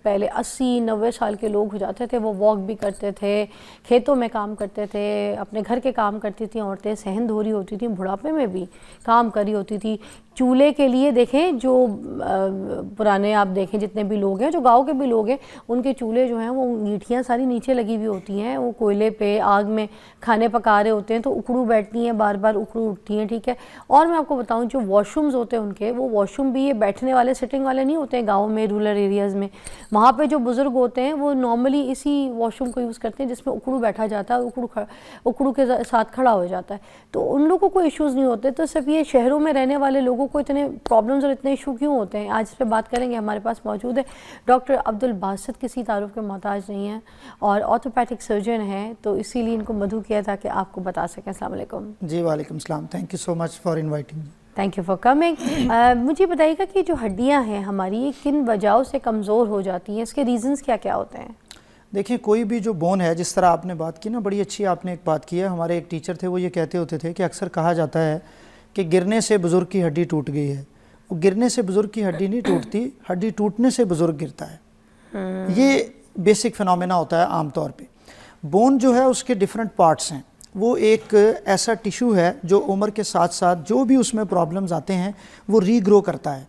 पहले 80-90 साल के लोग हो जाते थे, वो वॉक भी करते थे, खेतों में काम करते थे, अपने घर के काम करती थी औरतें, सहन धो रही होती थी, बुढ़ापे में भी काम करी होती थी। चूल्हे के लिए देखें जो पुराने आप देखें जितने भी लोग हैं, जो गांव के भी लोग हैं, उनके चूल्हे जो हैं वो ईंटियाँ सारी नीचे लगी हुई होती हैं, वो कोयले पे आग में खाने पका रहे होते हैं, तो उकड़ू बैठती हैं, बार बार उकड़ू उठती हैं, ठीक है। और मैं आपको बताऊं जो वॉशरूम्स होते हैं उनके, वो वॉशरूम भी ये बैठने वाले सिटिंग वाले नहीं होते हैं गाँव में, रूरल एरियाज़ में। वहाँ पे जो बुज़ुर्ग होते हैं वो नॉर्मली इसी वॉशरूम को यूज़ करते हैं जिसमें उकड़ू बैठा जाता है, उकड़ू के साथ खड़ा हो जाता है, तो उन लोगों को इश्यूज़ नहीं होते। तो सिर्फ ये शहरों में रहने वाले लोगों को इतने प्रॉब्लम्स और इतने इशू क्यों होते हैं, आज इस पर बात करेंगे। हमारे पास मौजूद है डॉक्टर अब्दुल बासित, किसी तारुफ के मोहताज नहीं है और ऑर्थोपैडिक सर्जन है, तो इसीलिए इनको मधु किया था कि आपको बता सकें। अस्सलाम वालेकुम। जी वालेकुम सलाम, thank you so much for inviting. Thank you for coming. मुझे बताइएगा कि जो हड्डियां हैं हमारी, ये किन वजहों से कमज़ोर हो जाती हैं, इसके रीज़न्स क्या क्या होते हैं? देखिए, कोई भी जो बोन है, जिस तरह आपने बात की ना, बड़ी अच्छी आपने एक बात की है। हमारे एक टीचर थे, वो ये कहते होते थे कि अक्सर कहा जाता है कि गिरने से बुज़ुर्ग की हड्डी टूट गई है। वो गिरने से बुज़ुर्ग की हड्डी नहीं टूटती, हड्डी टूटने से बुज़ुर्ग गिरता है। ये बेसिक फिनोमेना होता है आम तौर पे। बोन जो है उसके डिफरेंट पार्ट्स हैं। वो एक ऐसा टिश्यू है जो उम्र के साथ साथ जो भी उसमें प्रॉब्लम्स आते हैं वो रीग्रो करता है।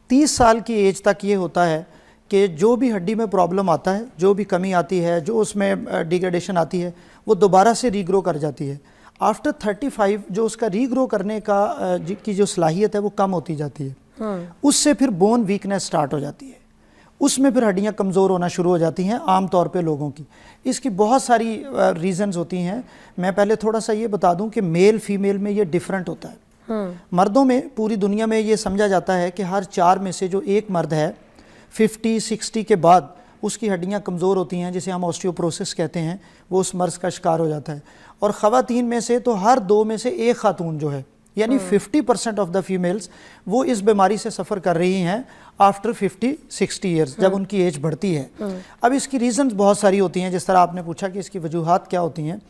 30 साल की एज तक ये होता है कि जो भी हड्डी में प्रॉब्लम आता है, जो भी कमी आती है, जो उसमें डिग्रेडेशन आती है, वो दोबारा से रीग्रो कर जाती है। आफ्टर 35 जो उसका रीग्रो करने की जो सलाहियत है वो कम होती जाती है। उससे फिर बोन वीकनेस स्टार्ट हो जाती है, उसमें फिर हड्डियाँ कमज़ोर होना शुरू हो जाती हैं आम तौर पे लोगों की। इसकी बहुत सारी रीज़न्स होती हैं। मैं पहले थोड़ा सा ये बता दूं कि मेल फीमेल में ये डिफरेंट होता है। मर्दों में पूरी दुनिया में ये समझा जाता है कि हर 4 में से जो एक मर्द है 50-60 के बाद उसकी हड्डियाँ कमज़ोर होती हैं, जिसे हम ऑस्टियोपोरोसिस कहते हैं, वो उस मर्ज़ का शिकार हो जाता है। और ख़वातीन में से तो हर 2 में से एक खातून जो है, यानी 50% ऑफ द फीमेल्स वो इस बीमारी से सफ़र कर रही हैं आफ्टर 50-60 ईयर्स, जब उनकी एज बढ़ती है। अब इसकी रीज़न्स बहुत सारी होती हैं, जिस तरह आपने पूछा कि इसकी वजूहात क्या होती हैं।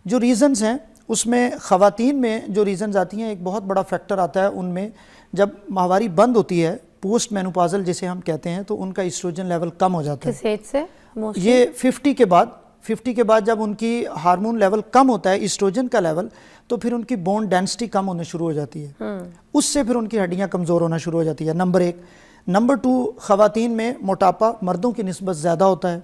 जो रीज़न्स हैं उसमें ख़वातीन में जो रीज़न्स आती हैं, एक बहुत बड़ा फैक्टर आता है उनमें, जब माहवारी बंद होती है, पोस्ट मेनोपॉज़ल जिसे हम कहते हैं, तो उनका एस्ट्रोजन लेवल कम हो जाता है। किस एज से? ये 50 के बाद जब उनकी हार्मोन लेवल कम होता है, एस्ट्रोजन का लेवल, तो फिर उनकी बोन डेंसिटी कम होने शुरू हो जाती है। उससे फिर उनकी हड्डियाँ कमज़ोर होना शुरू हो जाती है, नंबर 1। नंबर 2, ख़वातीन में मोटापा मर्दों की निस्बत ज़्यादा होता है।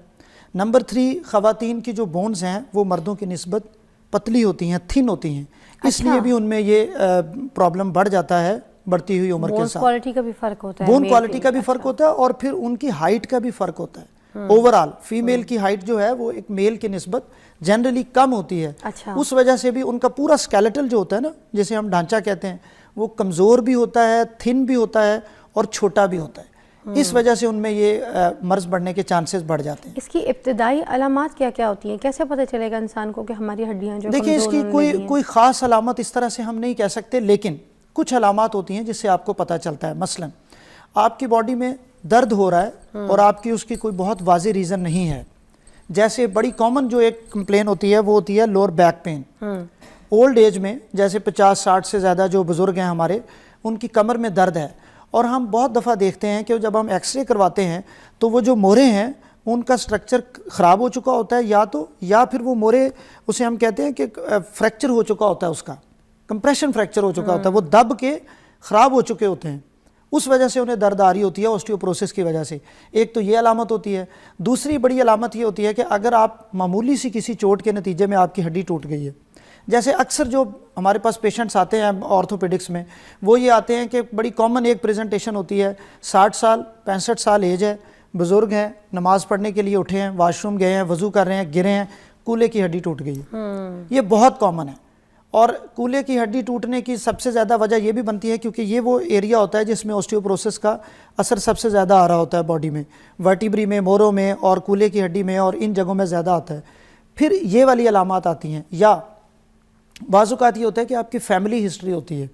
नंबर 3, ख़वातीन की जो बोन्स हैं वो मर्दों की निस्बत पतली होती हैं, थिन होती हैं। इसलिए भी उनमें ये प्रॉब्लम बढ़ जाता है बढ़ती हुई उम्र के साथ। क्वालिटी का भी फ़र्क होता है, बोन क्वालिटी का भी फ़र्क होता है, और फिर उनकी हाइट का भी फ़र्क होता है। ओवरऑल फीमेल की हाइट जो है वो एक मेल की निस्बत जनरली कम होती है। उस वजह से भी उनका पूरा स्केलेटल जो होता है ना, जिसे हम ढांचा कहते हैं, वो कमज़ोर भी होता है, थिन भी होता है और छोटा भी होता है। इस वजह से उनमें ये मर्ज बढ़ने के चांसेस बढ़ जाते हैं। इसकी इब्तिदाई अलामत क्या क्या होती हैं? कैसे पता चलेगा इंसान को कि हमारी हड्डियां जो देखिए, इसकी कोई ख़ास अलामत इस तरह से हम नहीं कह सकते, लेकिन कुछ अलामत होती हैं जिससे आपको पता चलता है। मसलन आपकी बॉडी में दर्द हो रहा है और आपकी उसकी कोई बहुत वाज़े रीज़न नहीं है। जैसे बड़ी कॉमन जो एक कंप्लेन होती है वो होती है lower back pain. Old age में, जैसे 50-60 से ज़्यादा जो बुज़ुर्ग हैं हमारे, उनकी कमर में दर्द है, और हम बहुत दफ़ा देखते हैं कि जब हम एक्सरे करवाते हैं तो वो जो मोरे हैं उनका स्ट्रक्चर ख़राब हो चुका होता है, या फिर वो मोरे, उसे हम कहते हैं कि फ्रैक्चर हो चुका होता है, उसका कंप्रेशन फ्रैक्चर हो चुका होता है, वो दब के ख़राब हो चुके होते हैं। उस वजह से उन्हें दर्द आ रही होती है ऑस्टियोपोरोसिस की वजह से। एक तो ये अलामत होती है। दूसरी बड़ी अलामत ये होती है कि अगर आप मामूली सी किसी चोट के नतीजे में आपकी हड्डी टूट गई है, जैसे अक्सर जो हमारे पास पेशेंट्स आते हैं ऑर्थोपेडिक्स में, वो ये आते हैं कि बड़ी कॉमन एक प्रेजेंटेशन होती है, 60 साल 65 साल एज है, बुज़ुर्ग हैं, नमाज़ पढ़ने के लिए उठे हैं, वाशरूम गए हैं, वज़ू कर रहे हैं, गिरे हैं, कूल्हे की हड्डी टूट गई है। ये बहुत कॉमन है। और कूल्हे की हड्डी टूटने की सबसे ज़्यादा वजह यह भी बनती है क्योंकि ये वो एरिया होता है जिसमें ऑस्टियोपोरोसिस का असर सबसे ज़्यादा आ रहा होता है बॉडी में, वर्टिब्री में, मोरों में और कूल्हे की हड्डी में, और इन जगहों में ज़्यादा आता है। फिर ये वाली अलामत आती हैं, या बाज़-औक़ात ये होता है कि आपकी फैमिली हिस्ट्री होती है,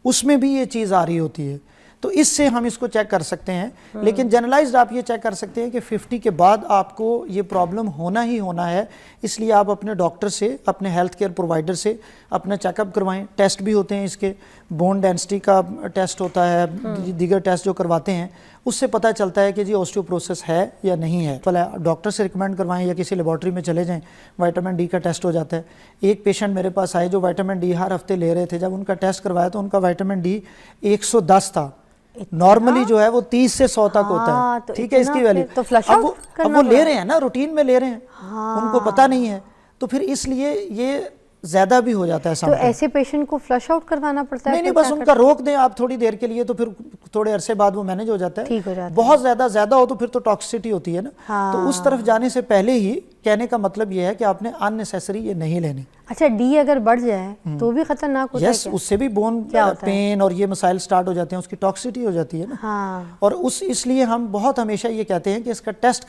उसमें भी ये चीज़ आ रही होती है, तो इससे हम इसको चेक कर सकते हैं। लेकिन जनरलाइज्ड आप ये चेक कर सकते हैं कि 50 के बाद आपको ये प्रॉब्लम होना ही होना है, इसलिए आप अपने डॉक्टर से, अपने हेल्थ केयर प्रोवाइडर से अपना चेकअप करवाएं। टेस्ट भी होते हैं इसके, बोन डेंसिटी का टेस्ट होता है, दीगर टेस्ट जो करवाते हैं उससे पता चलता है कि जी ऑस्टियोपोरोसिस है या नहीं है। भला डॉक्टर से रिकमेंड करवाएं या किसी लेबॉर्ट्री में चले जाएं, विटामिन डी का टेस्ट हो जाता है। एक पेशेंट मेरे पास आए जो विटामिन डी हर हफ्ते ले रहे थे, जब उनका टेस्ट करवाया तो उनका विटामिन डी 110 था। नॉर्मली जो है वो 30 से 100 तक होता है। तो ठीक है, इसकी वैल्यू तो फ्लश अब आउट वो ले रहे हैं ना, रूटीन में ले रहे हैं, उनको पता नहीं है, तो फिर इसलिए ये ज्यादा भी हो जाता है। तो ऐसे पेशेंट को फ्लश आउट करवाना पड़ता है? नहीं, बस उनका रोक दें आप थोड़ी देर के लिए, तो फिर थोड़े अरसे बाद वो मैनेज हो जाता है। ठीक हो जाता है। बहुत ज्यादा हो तो फिर तो टॉक्सिसिटी होती है ना। तो उस तरफ जाने से पहले ही कहने का मतलब ये है कि आपने अननेसेसरी ये नहीं लेनी। अच्छा, डी अगर बढ़ जाए तो भी खतरनाक होता है? यस, उससे भी बोन पेन और ये मसाइल स्टार्ट हो जाते हैं, उसकी टॉक्सिसिटी हो जाती है ना। हाँ। और इसलिए हम बहुत हमेशा ये कहते हैं कि इसका टेस्ट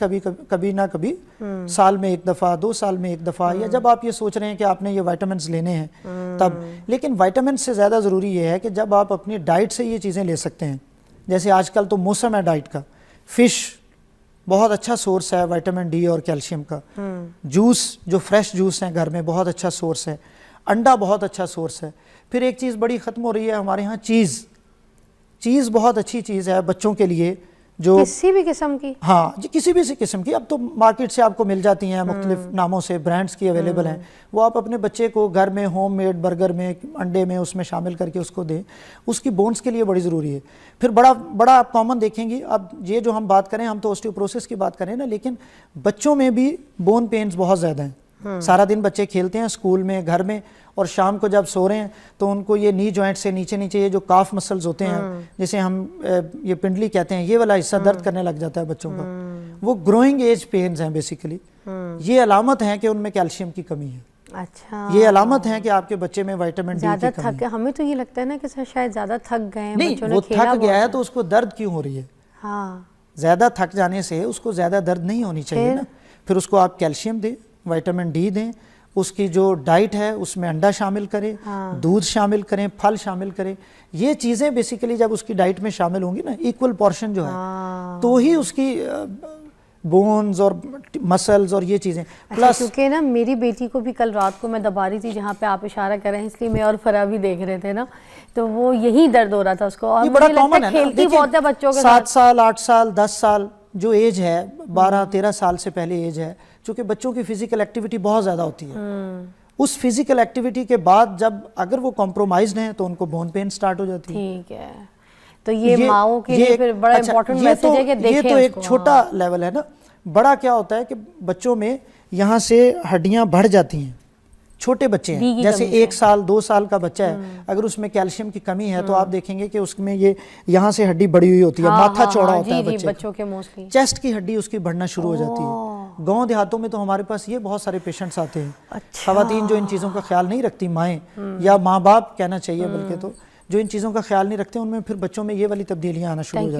कभी ना कभी साल में एक दफ़ा, 2 साल में एक दफ़ा, या जब आप ये सोच रहे हैं कि आपने ये विटामिन्स लेने हैं तब। लेकिन विटामिन से ज़्यादा ज़रूरी ये है कि जब आप अपनी डाइट से ये चीज़ें ले सकते हैं। जैसे आजकल तो मौसम है डाइट का, फिश बहुत अच्छा सोर्स है विटामिन डी और कैल्शियम का। जूस, जो फ्रेश जूस हैं घर में, बहुत अच्छा सोर्स है। अंडा बहुत अच्छा सोर्स है। फिर एक चीज़ बड़ी ख़त्म हो रही है हमारे यहाँ, चीज़ बहुत अच्छी चीज़ है बच्चों के लिए, जो किसी भी किस्म की, हाँ जी, किसी भी किस्म की। अब तो मार्केट से आपको मिल जाती हैं, मुख्तलिफ नामों से ब्रांड्स की अवेलेबल हैं। वो आप अपने बच्चे को घर में होममेड बर्गर में, अंडे में, उसमें शामिल करके उसको दें। उसकी बोन्स के लिए बड़ी ज़रूरी है। फिर बड़ा आप कॉमन देखेंगे, अब ये जो हम बात करें, हम तो ऑस्टियोपोरोसिस की बात करें ना, लेकिन बच्चों में भी बोन पेन्स बहुत ज़्यादा हैं। सारा दिन बच्चे खेलते हैं स्कूल में, घर में, और शाम को जब सो रहे हैं तो उनको ये नी जॉइंट से नीचे ये जो काफ मसल्स होते हैं, जिसे हम ये पिंडली कहते हैं, ये वाला हिस्सा दर्द करने लग जाता है बच्चों का। वो ग्रोइंग एज पेन्स हैं बेसिकली। ये अलामत है कि उनमें कैल्शियम की कमी है। अच्छा, ये अलामत है कि आपके बच्चे में विटामिन डी ज़्यादा की कमी थक, हमें तो ये लगता है ना कि शायद ज़्यादा थक गए हैं। नहीं, वो थक गया है तो उसको दर्द क्यों हो रही है? हाँ, ज़्यादा थक जाने से उसको ज़्यादा दर्द नहीं होनी चाहिए ना। फिर उसको आप कैल्शियम दें, विटामिन डी दें, उसकी जो डाइट है उसमें अंडा शामिल करें, दूध शामिल करें, फल शामिल करें। ये चीज़ें बेसिकली जब उसकी डाइट में शामिल होंगी ना, इक्वल पोर्शन जो है, तो ही उसकी बोन्स और मसल्स और ये चीज़ें। प्लस क्योंकि ना मेरी बेटी को भी कल रात को मैं दबा रही थी, जहाँ पे आप इशारा कर रहे हैं, इसलिए मैं और फरा भी देख रहे थे ना, तो वो यही दर्द हो रहा था उसको। और ये बड़ा कॉमन है, खेलती बहुत है बच्चों के 7 साल, 8 साल, 10 साल जो एज है, 12-13 साल से पहले एज है, चूँकि बच्चों की फिजिकल एक्टिविटी बहुत ज़्यादा होती है। उस फिजिकल एक्टिविटी के बाद जब अगर वो कॉम्प्रोमाइज्ड हैं तो उनको बोन पेन स्टार्ट हो जाती है। ठीक है, तो ये माओ के लिए फिर बड़ा इंपॉर्टेंट मैसेज है कि देखें ये तो एक छोटा लेवल है ना। बड़ा क्या होता है कि बच्चों में यहाँ से हड्डियाँ बढ़ जाती हैं। छोटे बच्चे हैं, जैसे 1 साल 2 साल का बच्चा है, अगर उसमें कैल्शियम की कमी है तो आप देखेंगे कि उसमें ये यहाँ से हड्डी बढ़ी हुई होती है, माथा चौड़ा होता है बच्चों के मोस्टली, चेस्ट की हड्डी उसकी बढ़ना शुरू हो जाती है। गांव देहातों में तो हमारे पास ये बहुत सारे पेशेंट्स आते हैं। अच्छा। खवातीन जो इन चीज़ों का ख्याल नहीं रखती, माएँ या माँ बाप कहना चाहिए बल्कि, तो जो इन चीज़ों का ख्याल नहीं रखते, उनमें फिर बच्चों में ये वाली तब्दीलियाँ आना शुरू हो जाती हैं।